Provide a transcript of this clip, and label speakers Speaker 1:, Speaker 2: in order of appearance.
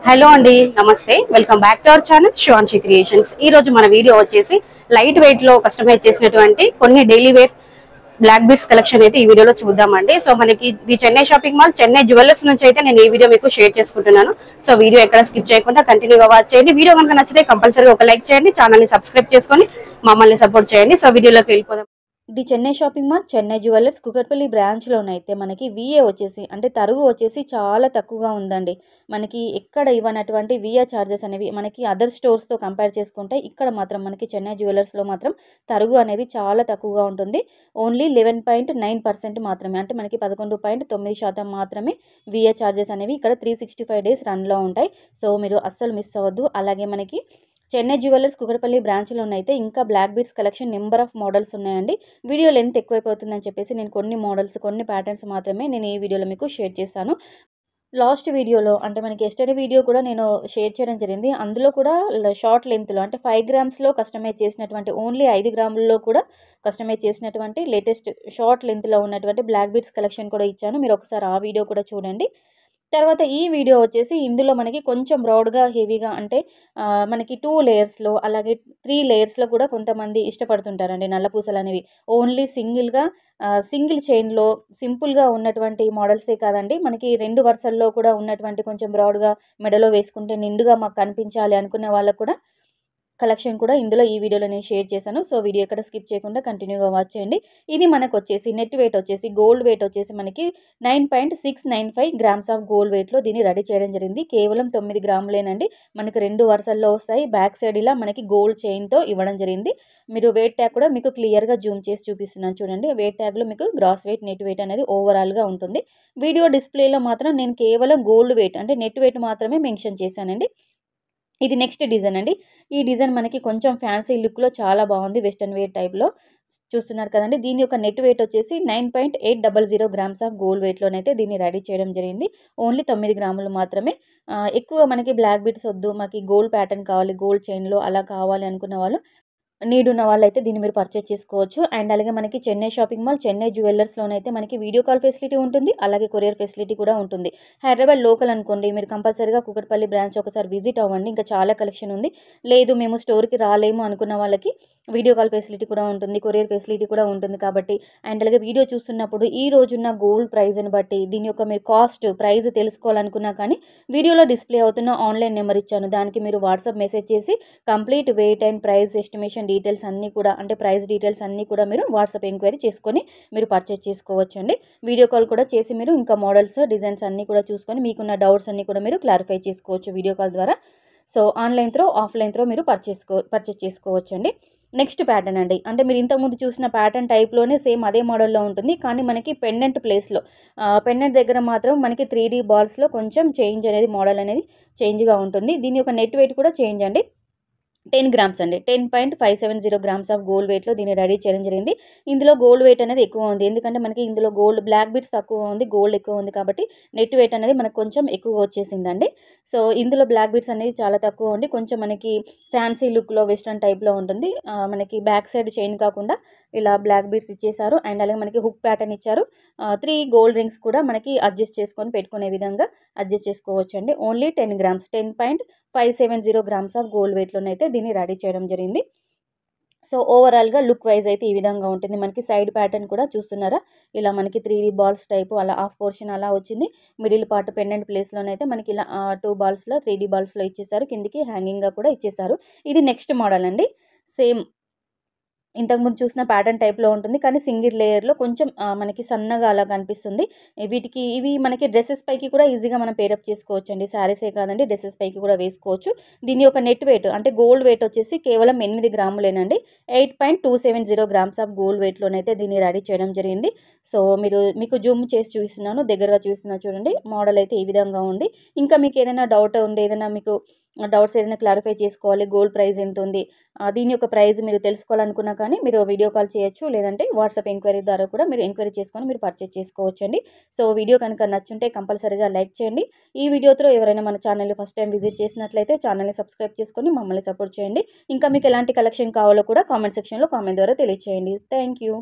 Speaker 1: Hello అండి, నమస్తే. Welcome back to our channel Shivanshi creations. ఈ రోజు మన వీడియో వచ్చేసి లైట్ వెయిట్ లో కస్టమైజ్ చేసినటువంటి కొన్ని daily wear black beads collection అయితే ఈ వీడియోలో చూద్దామండి. సో మనకి ఇది Chennai shopping mall, Chennai jewellers నుంచి అయితే నేను ఈ వీడియో మీకు షేర్ చేసుకుంటున్నాను. సో వీడియో ఎక్కడ స్కిప్ చేయకుండా కంటిన్యూగా వాచ్ చేయండి. వీడియో కనుక నచ్చితే కంపల్సరీగా ఒక లైక్ చేయండి, ఛానల్ ని సబ్స్క్రైబ్ చేసుకొని మమ్మల్ని సపోర్ట్ చేయండి. సో వీడియోలోకి వెళ్ళిపోదాం.
Speaker 2: The Chennai shopping mall, Chennai jewellers Kukatpally బ్రాంచ్లోనైతే మనకి విఏ వచ్చేసి అంటే తరుగు వచ్చేసి చాలా తక్కువగా ఉందండి. మనకి ఎక్కడ ఇవ్వనటువంటి విఏ ఛార్జెస్ అనేవి మనకి అదర్ స్టోర్స్తో కంపేర్ చేసుకుంటే ఇక్కడ మాత్రం మనకి చెన్నై జ్యువెలర్స్లో మాత్రం తరుగు అనేది చాలా తక్కువగా ఉంటుంది. ఓన్లీ 11.9% మాత్రమే, అంటే మనకి 11.9% మాత్రమే విఏ ఛార్జెస్ అనేవి ఇక్కడ 365 డేస్ రన్లో ఉంటాయి. సో మీరు అస్సలు మిస్ అవ్వద్దు. అలాగే మనకి చెన్నై జ్యువెలర్స్ కుకట్పల్లి బ్రాంచ్లోనైతే ఇంకా black beads collection number of models ఉన్నాయండి. వీడియో లెంత్ ఎక్కువైపోతుందని చెప్పేసి నేను కొన్ని మోడల్స్, కొన్ని ప్యాటర్న్స్ మాత్రమే నేను ఈ వీడియోలో మీకు షేర్ చేస్తాను. లాస్ట్ వీడియోలో అంటే మనకి ఎస్టర్డే వీడియో కూడా నేను షేర్ చేయడం జరిగింది. అందులో కూడా షార్ట్ లెంత్లో అంటే 5 గ్రామ్స్లో కస్టమైజ్ చేసినటువంటి, ఓన్లీ 5 గ్రాముల్లో కూడా కస్టమైజ్ చేసినటువంటి లేటెస్ట్ షార్ట్ లెంత్లో ఉన్నటువంటి బ్లాక్ బీడ్స్ కలెక్షన్ కూడా ఇచ్చాను. మీరు ఒకసారి ఆ వీడియో కూడా చూడండి. తర్వాత ఈ వీడియో వచ్చేసి ఇందులో మనకి కొంచెం బ్రాడ్గా, హెవీగా అంటే మనకి 2 లేయర్స్లో అలాగే 3 లేయర్స్లో కూడా కొంతమంది ఇష్టపడుతుంటారండి నల్లపూసలు అనేవి. ఓన్లీ సింగిల్ చైన్లో సింపుల్గా ఉన్నటువంటి మోడల్సే కాదండి, మనకి 2 వరుసల్లో కూడా ఉన్నటువంటి కొంచెం బ్రాడ్గా మెడలో వేసుకుంటే నిండుగా మాకు కనిపించాలి అనుకునే వాళ్ళకు కూడా కలెక్షన్ కూడా ఇందులో ఈ వీడియోలో నేను షేర్ చేశాను. సో వీడియో ఎక్కడ స్కిప్ చేయకుండా కంటిన్యూగా వాచ్ చేయండి. ఇది మనకు వచ్చేసి నెట్ వెయిట్ వచ్చేసి, గోల్డ్ వెయిట్ వచ్చేసి మనకి 9.695 గ్రామ్స్ ఆఫ్ గోల్డ్ వెయిట్లో దీన్ని రెడీ చేయడం జరిగింది. కేవలం 9 గ్రాములేనండి. మనకి 2 వరుసల్లో వస్తాయి. బ్యాక్ సైడ్ ఇలా మనకి గోల్డ్ చైన్తో ఇవ్వడం జరిగింది. మీరు వెయిట్ ట్యాగ్ కూడా మీకు క్లియర్గా జూమ్ చేసి చూపిస్తున్నాను చూడండి. వెయిట్ ట్యాగ్లో మీకు గ్రాస్ వెయిట్, నెట్ వెయిట్ అనేది ఓవరాల్గా ఉంటుంది. వీడియో డిస్ప్లేలో మాత్రం నేను కేవలం గోల్డ్ వెయిట్ అంటే నెట్ వెయిట్ మాత్రమే మెన్షన్ చేశానండి. ఇది నెక్స్ట్ డిజైన్ అండి. ఈ డిజైన్ మనకి కొంచెం ఫ్యాన్సీ లుక్లో చాలా బాగుంది. వెస్టర్న్ వేర్ టైప్లో చూస్తున్నారు కదండి. దీని యొక్క నెట్ వెయిట్ వచ్చేసి 9.800 గ్రామ్స్ ఆఫ్ గోల్డ్ వెయిట్లోనైతే దీన్ని రెడీ చేయడం జరిగింది. ఓన్లీ 9 గ్రాములు మాత్రమే. ఎక్కువ మనకి బ్లాక్ బీడ్స్ వద్దు, మాకు గోల్డ్ ప్యాటర్న్ కావాలి, గోల్డ్ చైన్లో అలా కావాలి అనుకున్న వాళ్ళు, నీడ్ ఉన్న వాళ్ళైతే దీన్ని మీరు పర్చేస్ చేసుకోవచ్చు. అండ్ అలాగే మనకి చెన్నై షాపింగ్ మాల్, చెన్నై జ్యువెలర్స్లోనైతే మనకి వీడియో కాల్ ఫెసిలిటీ ఉంటుంది, అలాగే కొరియర్ ఫెసిలిటీ కూడా ఉంటుంది. హైదరాబాద్ లోకల్ అనుకోండి, మీరు కంపల్సరీగా కుకట్పల్లి బ్రాంచ్ ఒకసారి విజిట్ అవ్వండి. ఇంకా చాలా కలెక్షన్ ఉంది. లేదు మేము స్టోర్కి రాలేము అనుకున్న వాళ్ళకి వీడియో కాల్ ఫెసిలిటీ కూడా ఉంటుంది, కొరియర్ ఫెసిలిటీ కూడా ఉంటుంది. కాబట్టి అండ్ అలాగే వీడియో చూస్తున్నప్పుడు ఈ రోజున్న గోల్డ్ ప్రైజ్ని బట్టి దీని యొక్క మీరు కాస్ట్ ప్రైస్ తెలుసుకోవాలనుకున్నా కానీ వీడియోలో డిస్ప్లే అవుతున్న ఆన్లైన్ నెంబర్ ఇచ్చాను, దానికి మీరు వాట్సాప్ మెసేజ్ చేసి complete wait and price estimation details అన్నీ కూడా, అంటే ప్రైస్ డీటెయిల్స్ అన్నీ కూడా మీరు వాట్సాప్ ఎంక్వైరీ చేసుకొని మీరు పర్చేస్ చేసుకోవచ్చండి. వీడియో కాల్ కూడా చేసి మీరు ఇంకా మోడల్స్, డిజైన్స్ అన్నీ కూడా చూసుకొని మీకున్న డౌట్స్ అన్నీ కూడా మీరు క్లారిఫై చేసుకోవచ్చు వీడియో కాల్ ద్వారా. So online throw, offline throw మీరు పర్చేస్ చేసుకోవచ్చండి. నెక్స్ట్ ప్యాటర్న్ అండి, అంటే మీరు ఇంతకుముందు చూసిన ప్యాటర్న్ టైప్లోనే సేమ్ అదే మోడల్లో ఉంటుంది, కానీ మనకి పెండెంట్ ప్లేస్లో, పెండెంట్ దగ్గర మాత్రం మనకి 3D బాల్స్లో కొంచెం చేంజ్ అనేది, మోడల్ అనేది చేంజ్గా ఉంటుంది. దీని యొక్క నెట్ వెయిట్ కూడా చేంజ్ అండి. 10 గ్రామ్స్ అండి. 10.570 గ్రామ్స్ ఆఫ్ గోల్డ్ వెయిట్లో దీన్ని రెడీ చేయడం జరిగింది. ఇందులో గోల్డ్ వెయిట్ అనేది ఎక్కువ ఉంది, ఎందుకంటే మనకి ఇందులో గోల్డ్ బ్లాక్ బీడ్స్ తక్కువ ఉంది, గోల్డ్ ఎక్కువ ఉంది కాబట్టి నెట్ వెయిట్ అనేది మనకు కొంచెం ఎక్కువ వచ్చేసిందండి. సో ఇందులో బ్లాక్ బీడ్స్ అనేది చాలా తక్కువ ఉంది, కొంచెం మనకి ఫ్యాన్సీ లుక్లో వెస్ట్రన్ టైప్లో ఉంటుంది. మనకి బ్యాక్ సైడ్ చైన్ కాకుండా ఇలా బ్లాక్ బీడ్స్ ఇచ్చేసారు. అండ్ అలాగే మనకి హుక్ ప్యాటర్న్ ఇచ్చారు. 3 గోల్డ్ రింగ్స్ కూడా మనకి అడ్జస్ట్ చేసుకొని పెట్టుకునే విధంగా అడ్జస్ట్ చేసుకోవచ్చు అండి. Only 10 grams, 10.570 grams of gold వెయిట్లోనైతే దీన్ని రెడీ చేయడం జరిగింది. సో ఓవరాల్గా లుక్ వైజ్ అయితే ఈ విధంగా ఉంటుంది. మనకి సైడ్ ప్యాటర్న్ కూడా చూస్తున్నారా, ఇలా మనకి 3D బాల్స్ టైపు అలా హాఫ్ పోర్షన్ అలా వచ్చింది. మిడిల్ పార్ట్ పెండెంట్ ప్లేస్లోనైతే మనకి ఇలా 2 బాల్స్లో 3D బాల్స్లో ఇచ్చేసారు. కిందికి హ్యాంగింగ్గా కూడా ఇచ్చేసారు. ఇది నెక్స్ట్ మోడల్ అండి. సేమ్ ఇంతకుముందు చూసిన ప్యాటర్న్ టైప్లో ఉంటుంది, కానీ సింగిల్ లేయర్లో కొంచెం మనకి సన్నగా అలా కనిపిస్తుంది. ఇవి మనకి డ్రెస్సెస్ పైకి కూడా ఈజీగా మనం పేరప్ చేసుకోవచ్చు అండి. శారీసే కాదండి, డ్రెస్సెస్ పైకి కూడా వేసుకోవచ్చు. దీని యొక్క నెట్ వెయిట్ అంటే గోల్డ్ వెయిట్ వచ్చేసి కేవలం 8 గ్రాములేనండి. 8.270 గ్రామ్స్ ఆఫ్ గోల్డ్ వెయిట్లోనైతే దీన్ని రెడీ చేయడం జరిగింది. సో మీకు జూమ్ చేసి చూపిస్తున్నాను, దగ్గరగా చూస్తున్నా చూడండి. మోడల్ అయితే ఈ విధంగా ఉంది. ఇంకా మీకు ఏదైనా డౌట్ ఉండే, ఏదైనా మీకు డౌట్స్ ఏదైనా క్లారిఫై చేసుకోవాలి, గోల్డ్ ప్రైస్ ఎంత ఉంది, దీని యొక్క ప్రైస్ మీరు తెలుసుకోవాలనుకున్నా కానీ మీరు వీడియో కాల్ చేయొచ్చు, లేదంటే వాట్సాప్ ఎంక్వైరీ ద్వారా కూడా మీరు ఎంక్వైరీ చేసుకొని మీరు పర్చేస్ చేసుకోవచ్చండి. సో వీడియో కనుక నచ్చుంటే కంపల్సరీగా లైక్ చేయండి. ఈ వీడియోతో ఎవరైనా మన ఛానల్ని ఫస్ట్ టైం విజిట్ చేసినట్లయితే ఛానల్ని సబ్స్క్రైబ్ చేసుకొని మమ్మల్ని సపోర్ట్ చేయండి. ఇంకా మీకు ఎలాంటి కలెక్షన్ కావాలో కూడా కామెంట్ సెక్షన్లో కామెంట్ ద్వారా తెలియచేయండి. Thank you.